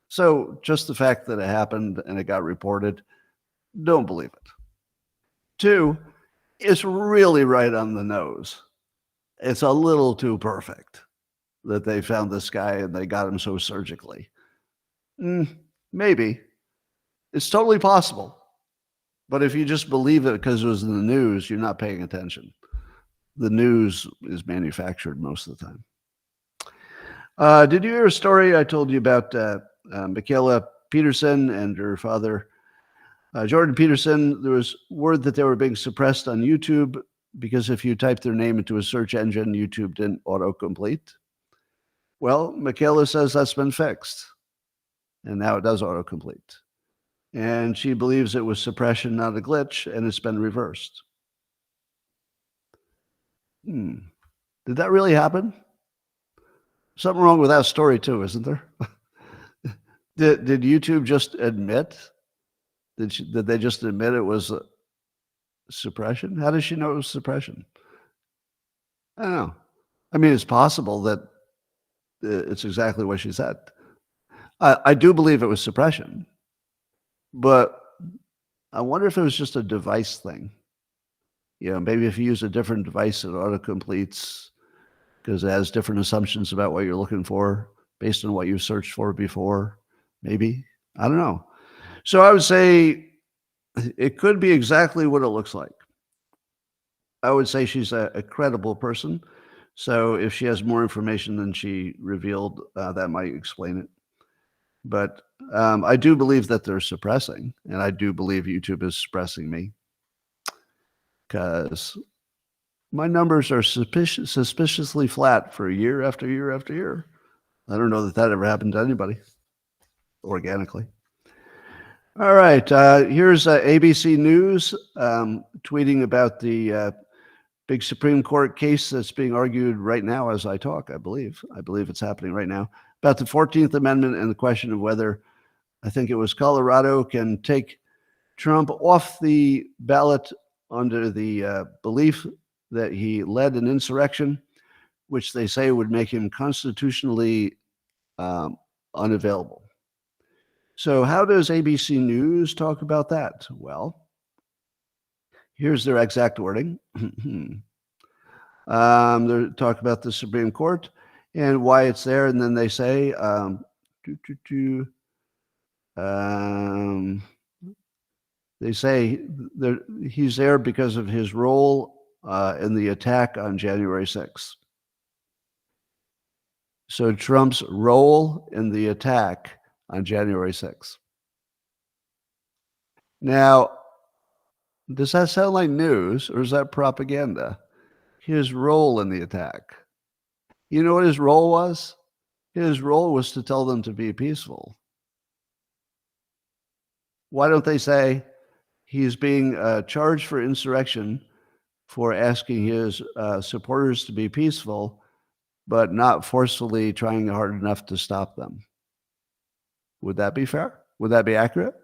So just the fact that it happened and it got reported, don't believe it. 2, it's really right on the nose. It's a little too perfect that they found this guy and they got him so surgically. Maybe. It's totally possible. But if you just believe it because it was in the news, you're not paying attention. The news is manufactured most of the time. Did you hear a story I told you about Michaela Peterson and her father, Jordan Peterson? There was word that they were being suppressed on YouTube because if you typed their name into a search engine, YouTube didn't autocomplete. Well, Michaela says that's been fixed, and now it does autocomplete. And she believes it was suppression, not a glitch, and it's been reversed. Did that really happen? Something wrong with that story too, isn't there? Did YouTube just admit? Did they just admit it was suppression? How does she know it was suppression? I don't know. I mean, it's possible that it's exactly what she said. I do believe it was suppression, but I wonder if it was just a device thing. You know, maybe if you use a different device, it autocompletes because it has different assumptions about what you're looking for based on what you've searched for before. Maybe. I don't know. So I would say it could be exactly what it looks like. I would say she's a credible person. So if she has more information than she revealed, that might explain it. But I do believe that they're suppressing, and I do believe YouTube is suppressing me because my numbers are suspiciously flat for year after year after year. I don't know that ever happened to anybody organically. All right. Here's ABC News tweeting about the big Supreme Court case that's being argued right now as I talk, I believe. I believe it's happening right now, about the 14th Amendment and the question of whether, I think it was Colorado, can take Trump off the ballot under the belief that he led an insurrection, which they say would make him constitutionally unavailable. So how does ABC News talk about that? Well, here's their exact wording. They're talking about the Supreme Court and why it's there, and then they say, they say that he's there because of his role in the attack on January 6th. So Trump's role in the attack on January 6th. Now, does that sound like news or is that propaganda? His role in the attack. You know what his role was? His role was to tell them to be peaceful. Why don't they say he's being charged for insurrection for asking his supporters to be peaceful, but not forcefully trying hard enough to stop them? Would that be fair? Would that be accurate?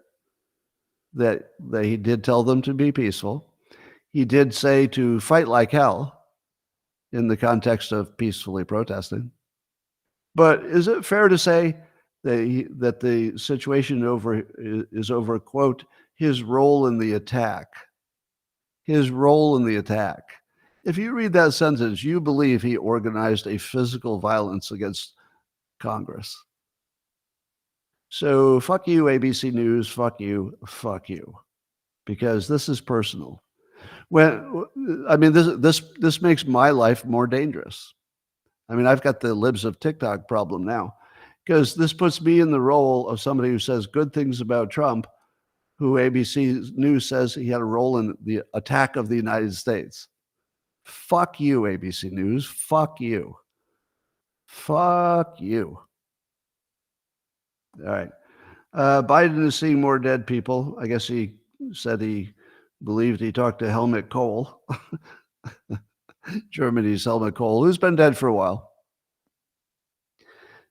That he did tell them to be peaceful. He did say to fight like hell in the context of peacefully protesting. But is it fair to say that the situation is over, quote, his role in the attack? His role in the attack. If you read that sentence, you believe he organized a physical violence against Congress. So fuck you, ABC News, fuck you, because this is personal. This makes my life more dangerous. I mean, I've got the Libs of TikTok problem now, because this puts me in the role of somebody who says good things about Trump, who ABC News says he had a role in the attack of the United States. Fuck you, ABC News. Fuck you. Fuck you. All right. Biden is seeing more dead people. I guess he said he believed he talked to Helmut Kohl, Germany's Helmut Kohl, who's been dead for a while.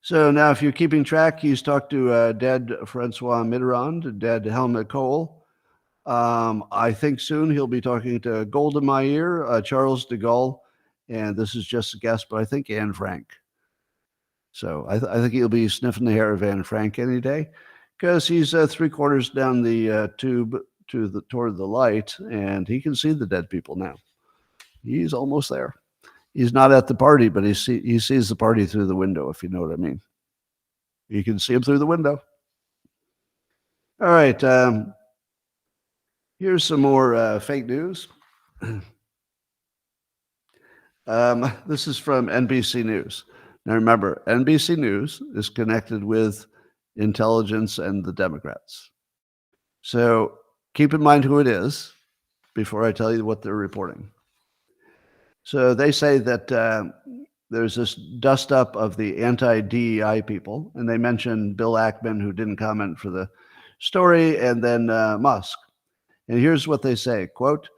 So now, if you're keeping track, he's talked to dead Francois Mitterrand, dead Helmut Kohl. I think soon he'll be talking to Golda Meir, Charles de Gaulle, and this is just a guess, but I think Anne Frank. So I think he'll be sniffing the hair of Anne Frank any day, because he's 3/4 down the tube toward the light, and he can see the dead people now. He's almost there. He's not at the party, but he sees the party through the window, if you know what I mean. You can see him through the window. All right. Here's some more fake news. This is from NBC News. Now remember, NBC News is connected with intelligence and the Democrats. So keep in mind who it is before I tell you what they're reporting. So they say that there's this dust up of the anti-DEI people, and they mention Bill Ackman, who didn't comment for the story, and then Musk. And here's what they say, quote,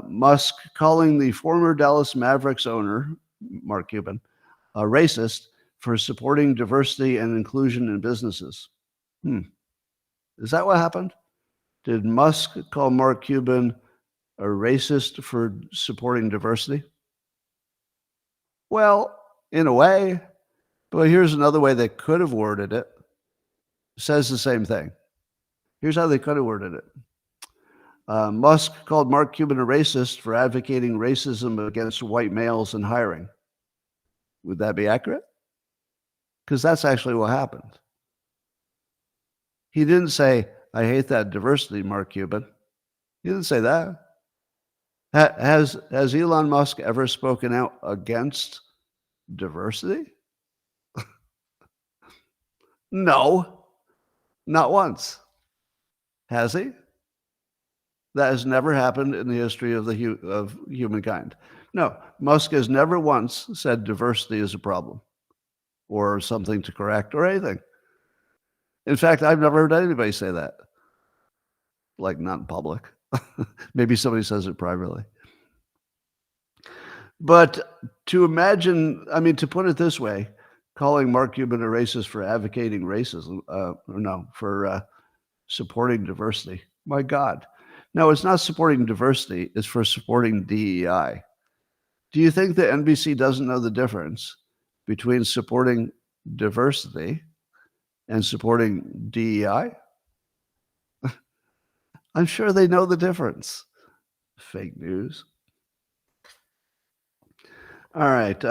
Musk calling the former Dallas Mavericks owner, Mark Cuban, a racist for supporting diversity and inclusion in businesses. Is that what happened? Did Musk call Mark Cuban a racist for supporting diversity? Well, in a way, but here's another way they could have worded it. It says the same thing. Here's how they could have worded it. Musk called Mark Cuban a racist for advocating racism against white males in hiring. Would that be accurate? Because that's actually what happened. He didn't say, I hate that diversity, Mark Cuban. He didn't say that. Has Elon Musk ever spoken out against diversity? No, not once. Has he? That has never happened in the history of humankind. No, Musk has never once said diversity is a problem or something to correct or anything. In fact, I've never heard anybody say that. Like, not in public. Maybe somebody says it privately. But to imagine, I mean, to put it this way, calling Mark Cuban a racist for advocating racism, for supporting diversity. My God. No, it's not supporting diversity. It's for supporting DEI. Do you think that NBC doesn't know the difference between supporting diversity and supporting DEI? I'm sure they know the difference. Fake news. All right.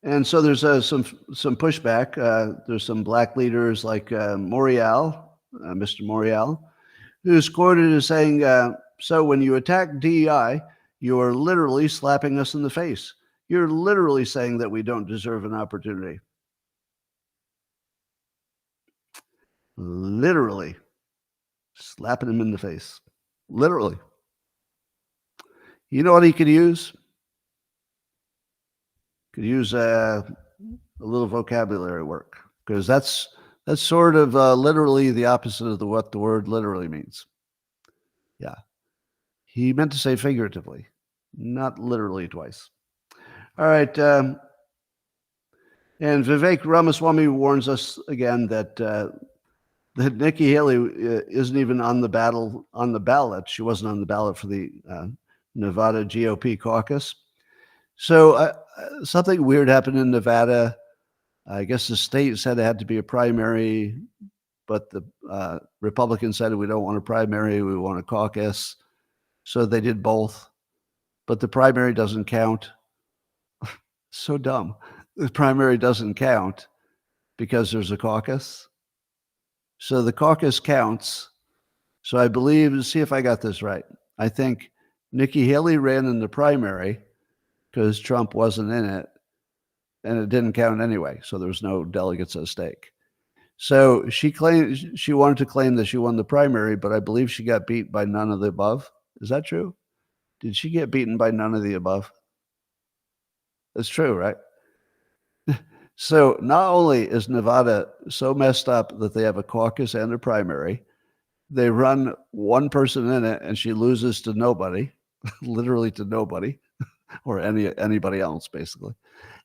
And so there's some pushback. There's some black leaders like Morial, Mr. Morial, who's quoted as saying, so when you attack DEI, you are literally slapping us in the face. You're literally saying that we don't deserve an opportunity. Literally slapping him in the face. Literally. You know what he could use? Could use a little vocabulary work, because that's sort of literally the opposite of what the word literally means. Yeah. He meant to say figuratively, not literally twice. All right. And Vivek Ramaswamy warns us again that Nikki Haley isn't even on the ballot. She wasn't on the ballot for the Nevada GOP caucus. So something weird happened in Nevada. I guess the state said it had to be a primary, but the Republicans said we don't want a primary, we want a caucus. So they did both, but the primary doesn't count. So dumb. The primary doesn't count because there's a caucus. So the caucus counts. So I believe, see if I got this right. I think Nikki Haley ran in the primary because Trump wasn't in it, and it didn't count anyway. So there was no delegates at stake. So she wanted to claim that she won the primary, but I believe she got beat by none of the above. Is that true? Did she get beaten by none of the above? That's true, right? So not only is Nevada so messed up that they have a caucus and a primary, they run one person in it and she loses to nobody, literally to nobody, or anybody else, basically.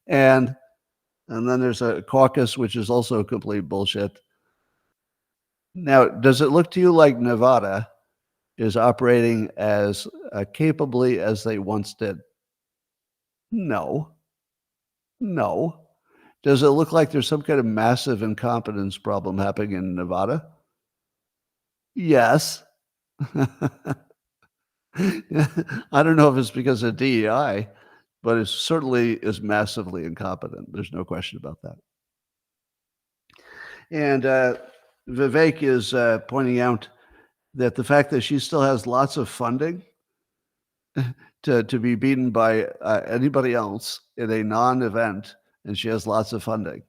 And And then there's a caucus, which is also complete bullshit. Now, does it look to you like Nevada is operating as capably as they once did? No. No. Does it look like there's some kind of massive incompetence problem happening in Nevada? Yes. I don't know if it's because of DEI, but it certainly is massively incompetent. There's no question about that. And Vivek is pointing out that the fact that she still has lots of funding to be beaten by anybody else in a non-event, and she has lots of funding.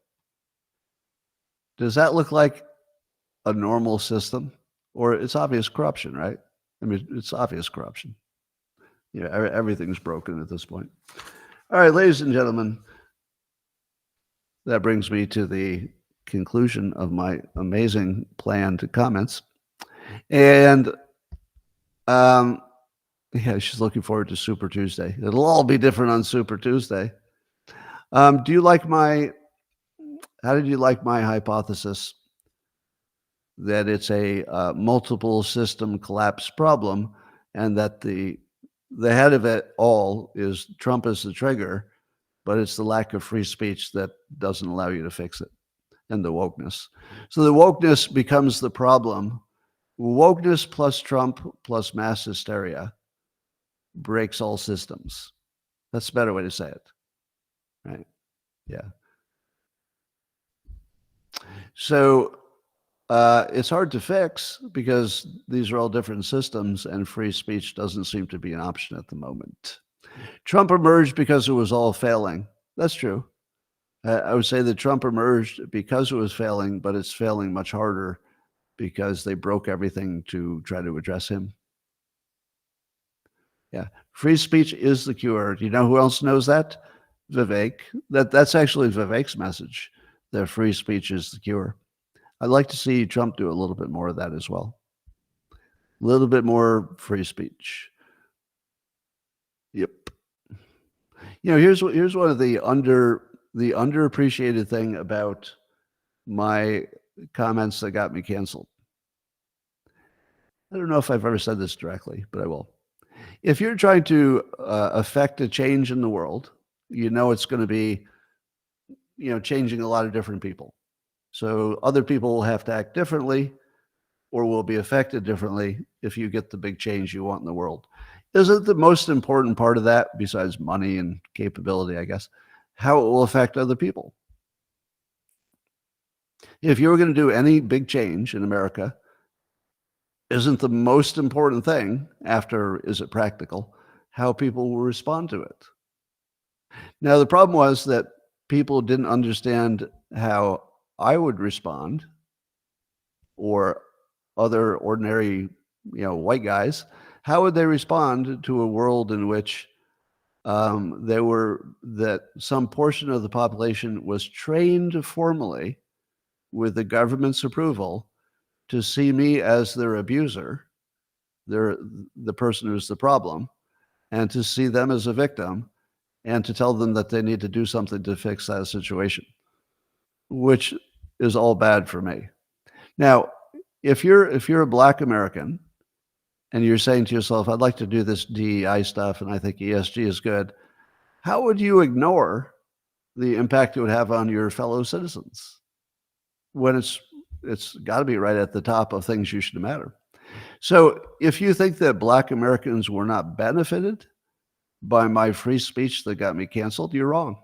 Does that look like a normal system? Or it's obvious corruption, right? I mean, it's obvious corruption. You know, everything's broken at this point. All right, ladies and gentlemen, that brings me to the conclusion of my amazing planned comments. And yeah, she's looking forward to Super Tuesday. It'll all be different on Super Tuesday. How did you like my hypothesis that it's a multiple system collapse problem, and that the head of it all is Trump as the trigger, but it's the lack of free speech that doesn't allow you to fix it, and the wokeness. So the wokeness becomes the problem. Wokeness plus Trump plus mass hysteria breaks all systems. That's a better way to say it, right? Yeah. So it's hard to fix because these are all different systems, and free speech doesn't seem to be an option at the moment. Trump emerged because it was all failing. That's true. I would say that Trump emerged because it was failing, but it's failing much harder because they broke everything to try to address him. Yeah. Free speech is the cure. Do you know who else knows that? Vivek. That's actually Vivek's message, that free speech is the cure. I'd like to see Trump do a little bit more of that as well. A little bit more free speech. Yep. You know, here's one of the underappreciated thing about my comments that got me canceled. I don't know if I've ever said this directly, but I will. If you're trying to affect a change in the world, you know it's going to be, you know, changing a lot of different people. So other people will have to act differently or will be affected differently if you get the big change you want in the world. Isn't the most important part of that, besides money and capability, I guess, how it will affect other people? If you were going to do any big change in America, isn't the most important thing, after is it practical, how people will respond to it? Now, the problem was that people didn't understand how I would respond, or other ordinary, you know, white guys. How would they respond to a world in which that some portion of the population was trained formally with the government's approval to see me as their abuser, the person who's the problem, and to see them as a victim, and to tell them that they need to do something to fix that situation, which is all bad for me. Now, if you're a Black American and you're saying to yourself, I'd like to do this DEI stuff and I think ESG is good, how would you ignore the impact it would have on your fellow citizens when it's got to be right at the top of things you should matter? So if you think that Black Americans were not benefited by my free speech that got me canceled, you're wrong.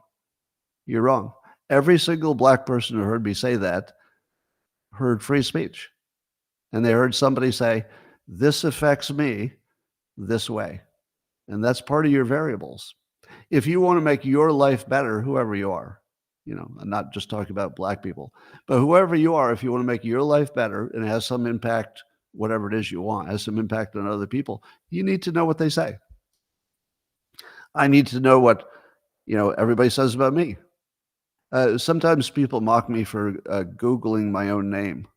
You're wrong. Every single Black person who heard me say that heard free speech. And they heard somebody say, this affects me this way. And that's part of your variables. If you want to make your life better, whoever you are, you know, I'm not just talking about Black people, but whoever you are, if you want to make your life better and it has some impact, whatever it is you want, has some impact on other people, you need to know what they say. I need to know what, you know, everybody says about me. Sometimes people mock me for Googling my own name.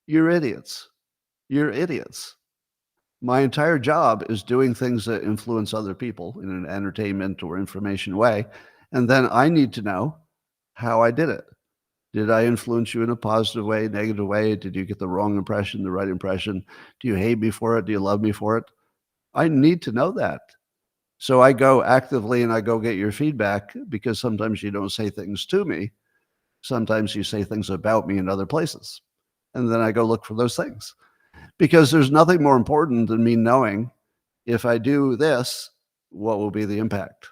You're idiots. You're idiots. My entire job is doing things that influence other people in an entertainment or information way. And then I need to know how I did it. Did I influence you in a positive way, negative way? Did you get the wrong impression, the right impression? Do you hate me for it? Do you love me for it? I need to know that. So I go actively and I go get your feedback, because sometimes you don't say things to me. Sometimes you say things about me in other places. And then I go look for those things, because there's nothing more important than me knowing, if I do this, what will be the impact?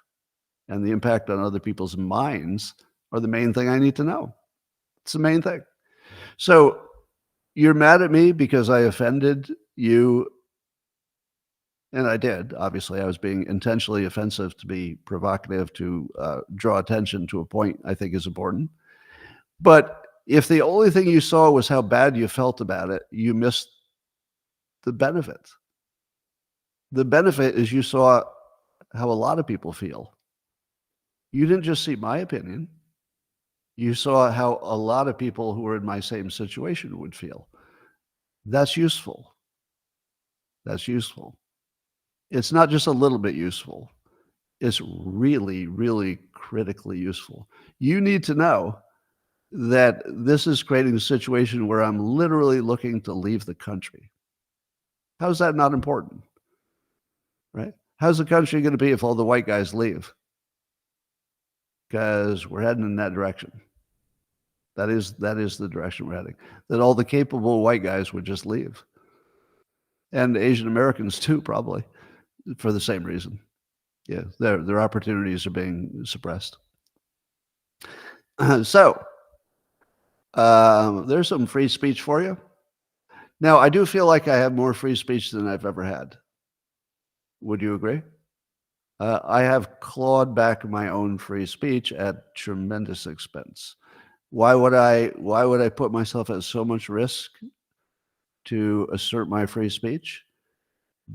And the impact on other people's minds are the main thing I need to know. It's the main thing. So you're mad at me because I offended you. And I did. Obviously, I was being intentionally offensive, to be provocative, to draw attention to a point I think is important. But if the only thing you saw was how bad you felt about it, you missed the benefit. The benefit is you saw how a lot of people feel. You didn't just see my opinion. You saw how a lot of people who are in my same situation would feel. That's useful. That's useful. It's not just a little bit useful. It's really, really critically useful. You need to know that this is creating a situation where I'm literally looking to leave the country. How's that not important? Right? How's the country going to be if all the white guys leave? Because we're heading in that direction. That is the direction we're heading. That all the capable white guys would just leave. And Asian Americans too, probably, for the same reason. Yeah, their opportunities are being suppressed. So there's some free speech for you. Now, I do feel like I have more free speech than I've ever had. Would you agree? I have clawed back my own free speech at tremendous expense. Why would I put myself at so much risk to assert my free speech?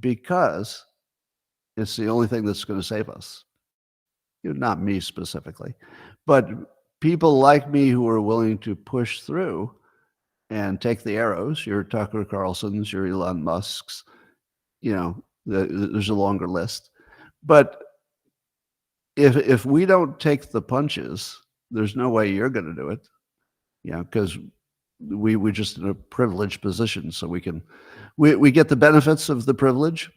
Because it's the only thing that's going to save us. Not me specifically, but people like me who are willing to push through and take the arrows. Your Tucker Carlsons, your Elon Musks, there's a longer list. But if we don't take the punches, there's no way you're going to do it. Because we're just in a privileged position, so we get the benefits of the privilege,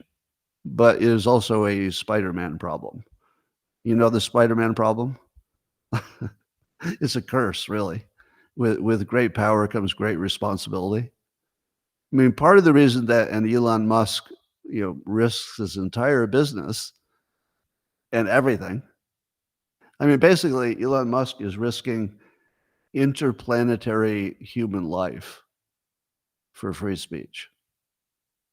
but it is also a Spider-Man problem. You know the Spider-Man problem? It's a curse, really. With great power comes great responsibility. I mean, part of the reason that Elon Musk, risks his entire business and everything. I mean, basically, Elon Musk is risking interplanetary human life for free speech,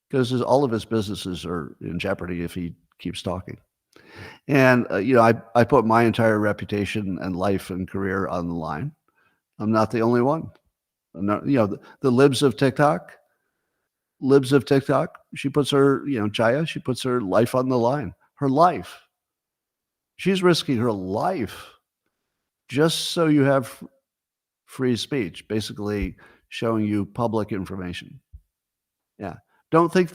because all of his businesses are in jeopardy if he keeps talking. And, I put my entire reputation and life and career on the line. I'm not the only one. I'm not, the Libs of TikTok, she puts her, Chaya, she puts her life on the line. Her life. She's risking her life just so you have free speech, basically showing you public information. Yeah. Don't think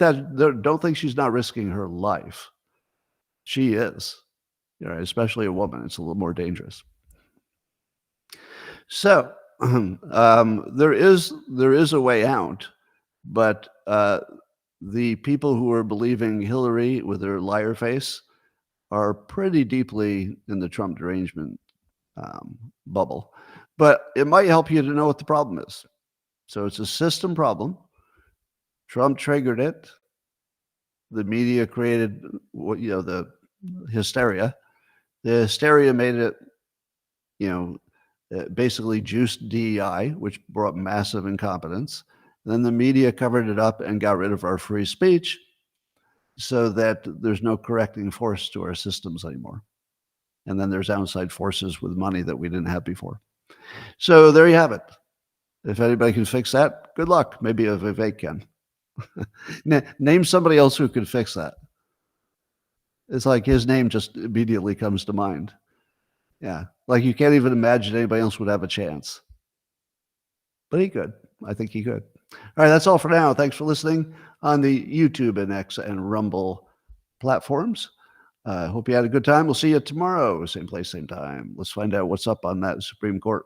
she's not risking her life. She is, especially a woman. It's a little more dangerous. So there is a way out, but the people who are believing Hillary with her liar face are pretty deeply in the Trump derangement bubble. But it might help you to know what the problem is. So it's a system problem. Trump triggered it. The media created the hysteria. The hysteria made it, basically juiced DEI, which brought massive incompetence. Then the media covered it up and got rid of our free speech, so that there's no correcting force to our systems anymore. And then there's outside forces with money that we didn't have before. So there you have it. If anybody can fix that, good luck. Maybe a Vivek can. Name somebody else who could fix that. It's like his name just immediately comes to mind. Yeah. Like you can't even imagine anybody else would have a chance. But he could. I think he could. All right, that's all for now. Thanks for listening on the YouTube and X and Rumble platforms. Hope you had a good time. We'll see you tomorrow, same place, same time. Let's find out what's up on that Supreme Court.